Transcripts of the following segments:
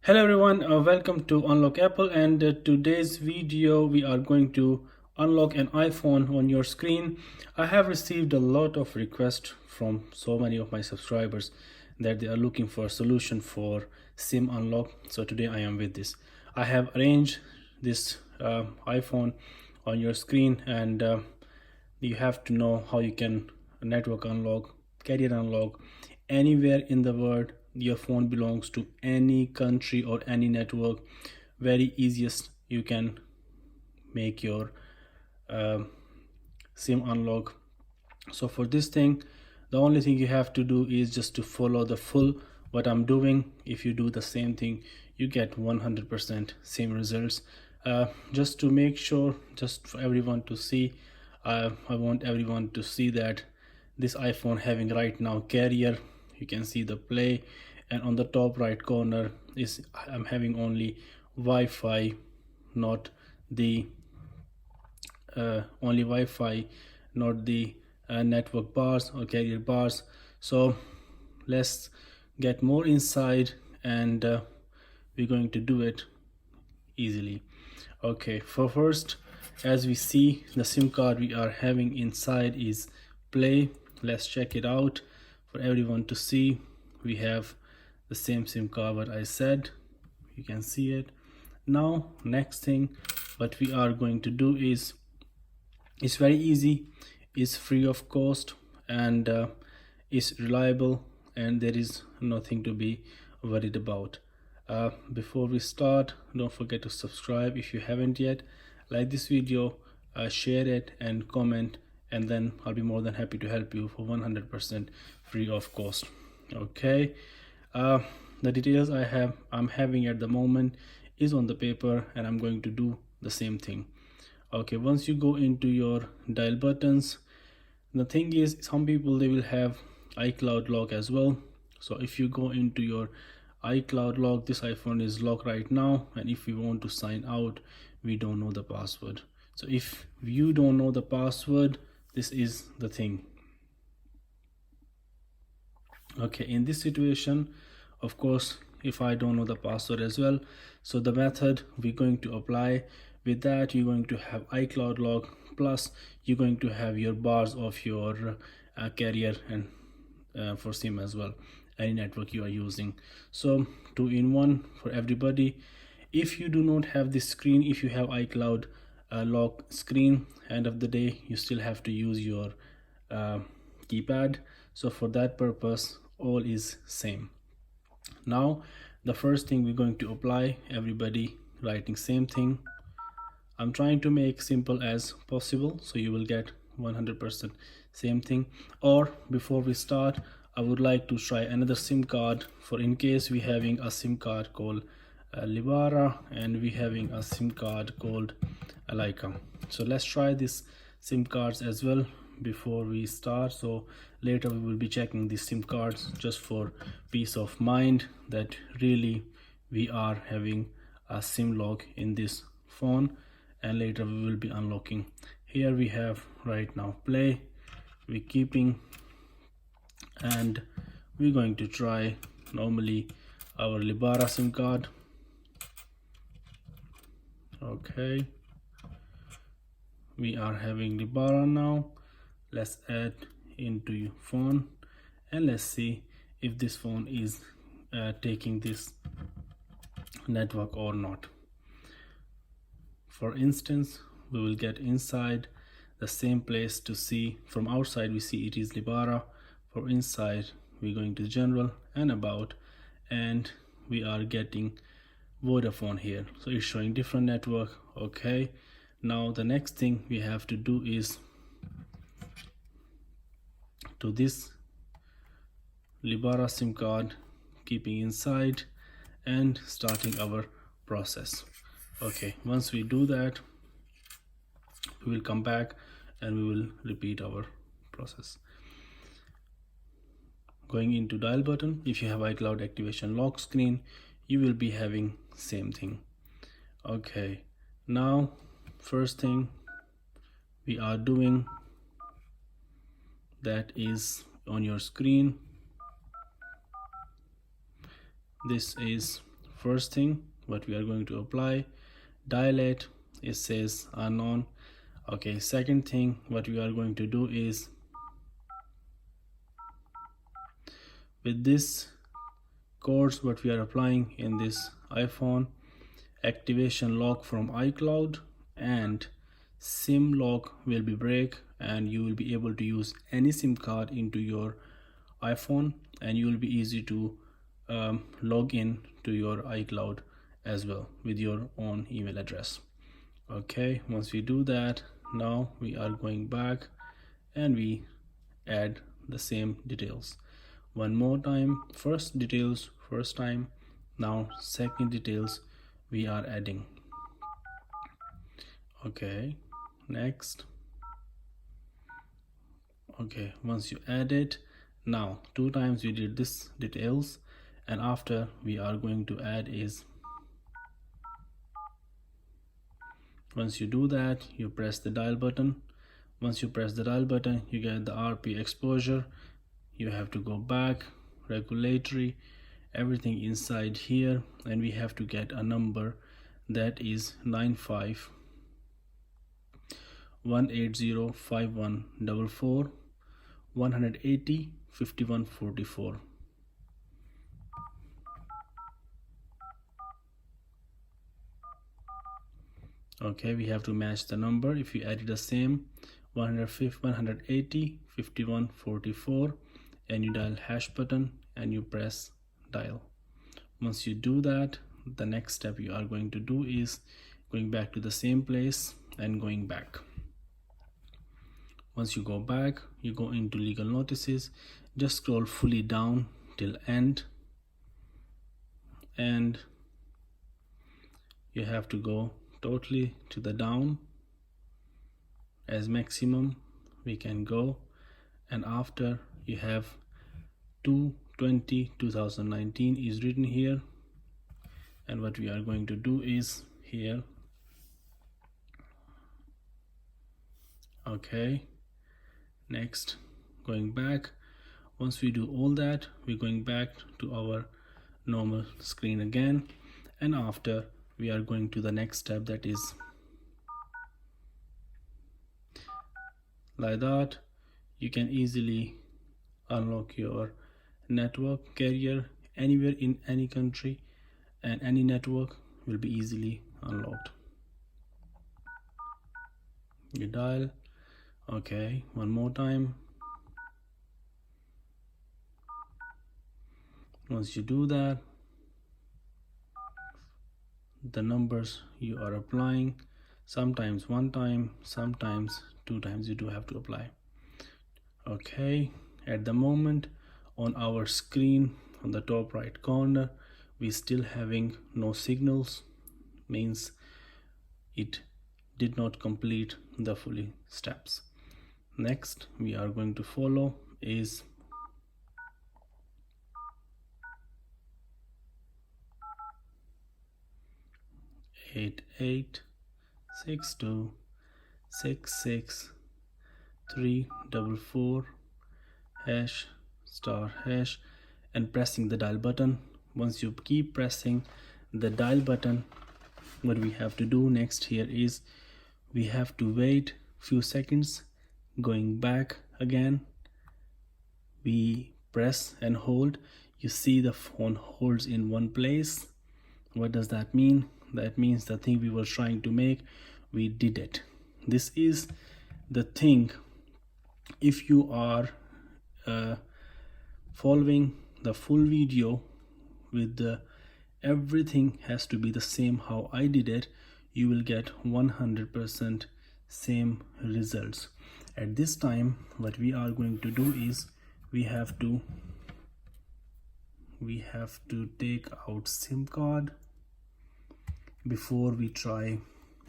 Hello everyone, welcome to Unlock Apple, and today's video we are going to unlock an iPhone on your screen. I have received a lot of requests from so many of my subscribers that they are looking for a solution for SIM unlock. So today I am with this. I have arranged this iPhone on your screen, and you have to know how you can network unlock, carrier unlock anywhere in the world. Your phone belongs to any country or any network. Very easiest you can make your uh, SIM unlock. So for this thing, the only thing you have to do is just to follow the full what I'm doing. If you do the same thing, you get 100% same results. Just to make sure, just for everyone to see, I want everyone to see that this iPhone having right now carrier. You can see the play, and on the top right corner is I'm having only Wi-Fi, not the only Wi-Fi, not the network bars or carrier bars. So let's get more inside, and we're going to do it easily. Okay, for first, as we see, the SIM card we are having inside is Play. Let's check it out for everyone to see. We have the same SIM card what I said. You can see it. Now next thing what we are going to do is, it's very easy, it's free of cost, and it's reliable, and there is nothing to be worried about. Before we start, don't forget to subscribe if you haven't yet, like this video, share it and comment, and then I'll be more than happy to help you for 100% free of cost. Okay, the details I'm having at the moment is on the paper, and I'm going to do the same thing. Okay, once you go into your dial buttons, the thing is, some people they will have iCloud lock as well. So if you go into your iCloud lock, this iPhone is locked right now, and if we want to sign out, we don't know the password. So if you don't know the password, this is the thing. Okay, in this situation, of course, if I don't know the password as well, so the method we're going to apply, with that you're going to have iCloud lock, plus you're going to have your bars of your carrier and for SIM as well, any network you are using. So 2-in-1 for everybody. If you do not have this screen, if you have iCloud lock screen, end of the day you still have to use your keypad. So for that purpose, all is same. Now the first thing we're going to apply, everybody writing same thing. I'm trying to make simple as possible, so you will get 100% same thing. Or before we start, I would like to try another SIM card, for in case we having a SIM card called Libara, and we having a SIM card called Leica. So let's try this SIM cards as well before we start. So later we will be checking these SIM cards just for peace of mind that really we are having a SIM lock in this phone, and later we will be unlocking. Here we have right now Play, we're keeping, and we're going to try normally our Libara SIM card. Okay, we are having Libara now. Let's add into phone, and let's see if this phone is taking this network or not. For instance, we will get inside the same place to see. From outside we see it is Libara. For inside we're going to general and about, and we are getting Vodafone here, so it's showing different network. Okay, now the next thing we have to do is to this Libara SIM card, keeping inside and starting our process. Okay, once we do that, we will come back and we will repeat our process. Going into dial button, if you have iCloud activation lock screen, you will be having same thing. Okay, now first thing we are doing, that is on your screen, this is first thing what we are going to apply, dial it says unknown. Okay, second thing what we are going to do is, with this codes what we are applying in this iPhone, activation lock from iCloud and SIM lock will be break, and you will be able to use any SIM card into your iPhone, and you will be easy to log in to your iCloud as well with your own email address. Okay, once we do that, now we are going back and we add the same details one more time. First details first time, now second details we are adding. Okay, next. Okay, once you add it, now two times we did this details, and after we are going to add is, once you do that you press the dial button. Once you press the dial button you get the RP exposure. You have to go back, regulatory, everything inside here, and we have to get a number that is 95180514 180 5144. Okay, we have to match the number. If you add the same 180 5144 and you dial hash button and you press dial. Once you do that, the next step you are going to do is going back to the same place and going back. Once you go back, you go into legal notices, just scroll fully down till end, and you have to go totally to the down as maximum we can go, and after you have 2/20/2019 is written here, and what we are going to do is here. Okay, next, going back. Once we do all that, we're going back to our normal screen again, and after we are going to the next step, that is like that. You can easily unlock your network carrier anywhere in any country, and any network will be easily unlocked. You dial. Okay, one more time. Once you do that, the numbers you are applying, sometimes one time, sometimes two times you do have to apply. Okay, at the moment on our screen on the top right corner we still having no signals, means it did not complete the fully steps. Next we are going to follow is eight 62 66 344 hash star hash and pressing the dial button. Once you keep pressing the dial button, what we have to do next here is we have to wait few seconds, going back again, we press and hold. You see the phone holds in one place. What does that mean? That means the thing we were trying to make, we did it. This is the thing. If you are following the full video with the everything has to be the same how I did it, you will get 100% same results. At this time what we are going to do is we have to take out SIM card before we try.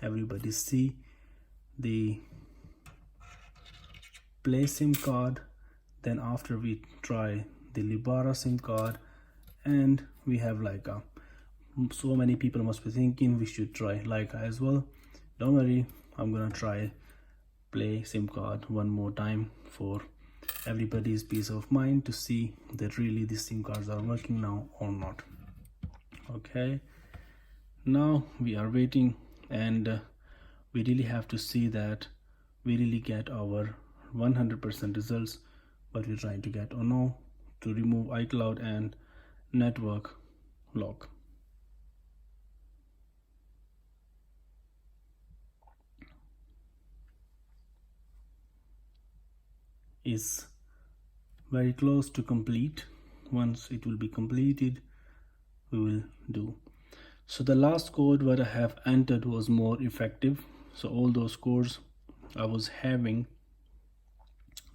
Everybody see the play SIM card, then after we try the Libara SIM card, and we have Leica. So many people must be thinking we should try Leica as well. Don't worry, I'm gonna try play SIM card one more time for everybody's peace of mind to see that really these SIM cards are working now or not. Okay. Okay, now we are waiting, and we really have to see that we really get our 100% results what we're trying to get or no, to remove iCloud and network lock. Is very close to complete. Once it will be completed, we will do. So the last code what I have entered was more effective. So all those codes I was having,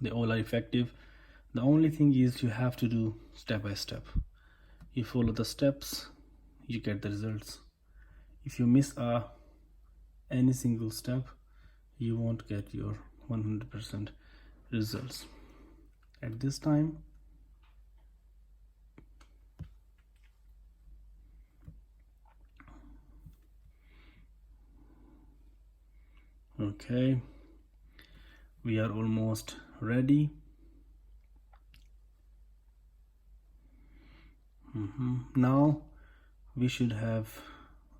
they all are effective. The only thing is you have to do step by step. You follow the steps, you get the results. If you miss any single step, you won't get your 100% results. At this time, okay, we are almost ready. Now we should have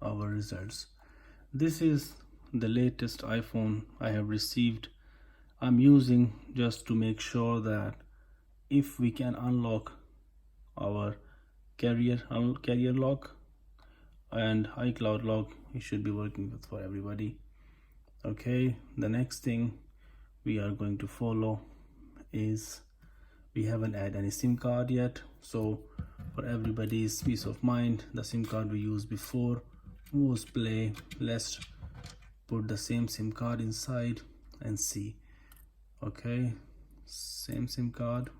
our results. This is the latest iPhone I have received. I'm using just to make sure that if we can unlock our carrier lock and iCloud lock, it should be working with for everybody. Okay, the next thing we are going to follow is we haven't added any SIM card yet, so for everybody's peace of mind, the SIM card we used before was Play. Let's put the same SIM card inside and see. Okay, same SIM card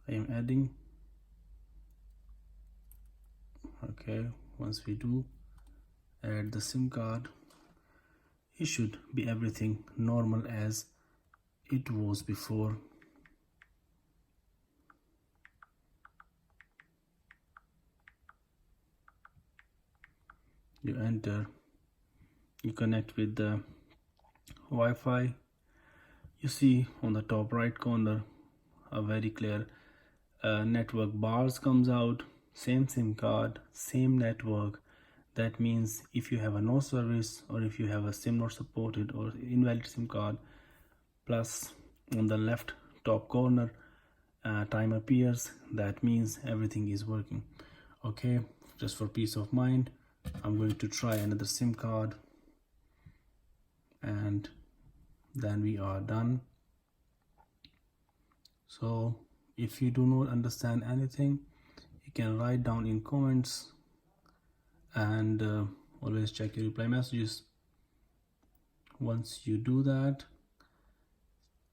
I am adding. Okay, once we do add the SIM card, it should be everything normal as it was before. You enter, you connect with the Wi-Fi. You see on the top right corner a very clear network bars comes out. Same SIM card, same network. That means if you have a no service or if you have a SIM not supported or invalid SIM card, plus on the left top corner time appears, that means everything is working. Okay, just for peace of mind, I'm going to try another SIM card and then we are done. So if you do not understand anything, you can write down in comments, and always check your reply messages. Once you do that,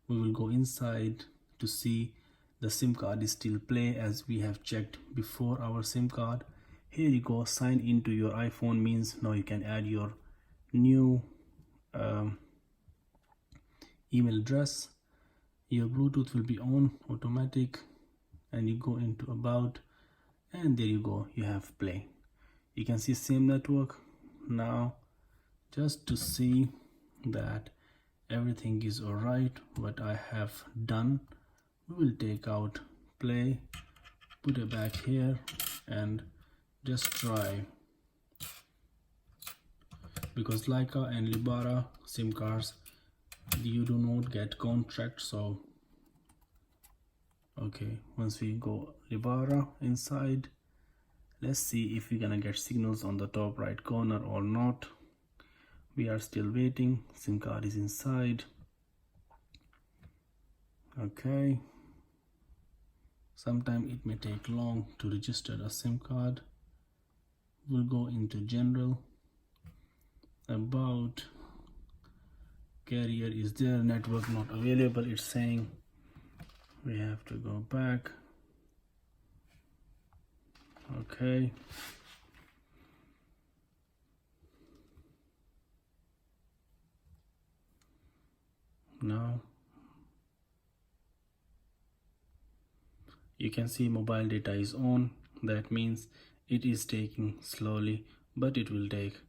we will go inside to see the SIM card is still Play as we have checked before our SIM card. Here you go, sign into your iPhone means now you can add your new email address. Your Bluetooth will be on automatic, and you go into about, and there you go, you have Play. You can see same network. Now just to see that everything is alright, what I have done, we will take out Play, put it back here and just try, because Leica and Libara SIM cards, you do not get contract. So okay, once we go Libara inside, let's see if we're gonna get signals on the top right corner or not. We are still waiting. SIM card is inside. Okay, sometimes it may take long to register a SIM card. We'll go into general, about, carrier is there, network not available, it's saying. We have to go back. Okay, now you can see mobile data is on. That means it is taking slowly, but it will take.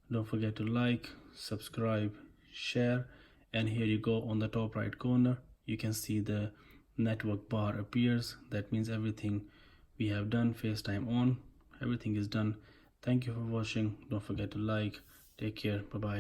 Don't forget to like, subscribe, share, and here you go on the top right corner, you can see the network bar appears. That means everything we have done. FaceTime on, everything is done. Thank you for watching. Don't forget to like. Take care. Bye bye.